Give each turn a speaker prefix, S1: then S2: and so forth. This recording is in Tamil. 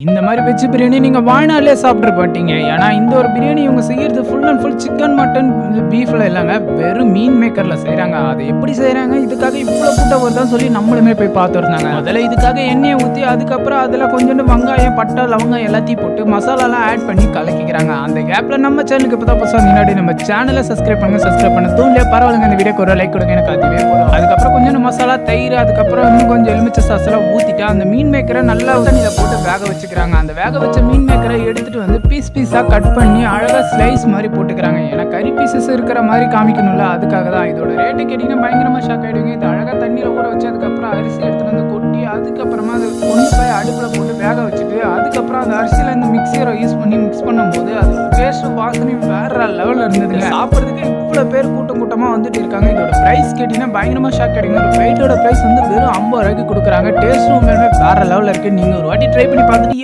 S1: இந்த மாதிரி வெஜ் பிரியாணி நீங்க வாழ்நாளே சாப்பிட்டு மாட்டீங்க. ஏன்னா இந்த ஒரு பிரியாணி இவங்க செய்யறது full and full chicken, mutton, பீஃப்ல இல்லங்க. வெறும் மீன் மேக்கர்ல செய்றாங்க. அது எப்படி செய்றாங்க? இதுக்காக இவ்வளவு கூட்டம் வருதான்னு சொல்லி நம்மளுமே போய் பார்த்து இருந்தாங்க. முதல்ல இதுக்காக எண்ணெயை ஊத்தி அதுக்கப்புறம் அதுல கொஞ்சோண்டு வெங்காயம், பட்டை, லவங்கம் எல்லாத்தையும் போட்டு மசாலாலாம் ஆட் பண்ணி கலக்கிக்கிறாங்க. அந்த கேப்ல நம்ம சேனலுக்கு இப்பதான் புதுசா முன்னாடி நம்ம சேனலை சப்ஸ்கிரைப் பண்ணுங்க. சப்ஸ்கிரைப் பண்ண தூண்ல பரவாயில்லைங்க. இந்த வீடியோக்கு ஒரு லைக் கொடுங்க. எனக்கு அதுவே போதும். அதுக்கப்புறம் கொஞ்சோண்டு மசாலா, தயிர், அதுக்கப்புறம் இன்னும் கொஞ்சம் எலுமிச்சை சாஸ் எல்லாம் ஊத்திட்டு அந்த மீன் மேக்கரை நல்லா தண்ணியில போட்டு வேக வச்சுக்கிறாங்க. அந்த வேக வச்ச மீன் மேக்கரை எடுத்துட்டு வந்து பீஸ் பீஸா கட் பண்ணி அழகா ஸ்லைஸ் மாதிரி போட்டுக்கிறாங்க. ஏன்னா கறி பீசஸ் இருக்கிற மாதிரி காமிக்கணும்ல, அதுக்காக தான். இதோட ரேட்டு கேட்டீங்கன்னா பயங்கரமா ஷாக் ஆயிடுவீங்க. இது அழகா தண்ணியில ஊற வச்சு அதுக்கப்புறம் அரிசி எடுத்துட்டு வந்து கொட்டி அதுக்கப்புறமா அது கொண்டு போய் அடுப்புல போட்டு வேக வச்சுட்டு அதுக்கப்புறம் அந்த அரிசியில இந்த மிக்சியரை யூஸ் பண்ணி மிக்ஸ் பண்ணும்போது அது டேஸ்ட் வாசனையும் வேற லெவல்ல இருந்ததுங்க. சாப்பிட்றதுக்கு இவ்வளவு பேர் கூட்டம் கூட்டமா வந்துட்டு இருக்காங்க. இதோட பிரைஸ் கேட்டீங்கன்னா பயங்கரமா ஷாக் ஆயிடுங்க. ஒரு பிளேட்டோட பிரைஸ் வந்து வெறும் 50 ரூபாய்க்கு கொடுக்குறாங்க. டேஸ்ட்டும் வேற லெவல்ல இருக்கு. நீங்க ஒரு வாட்டி ட்ரை பண்ணி பார்த்துட்டு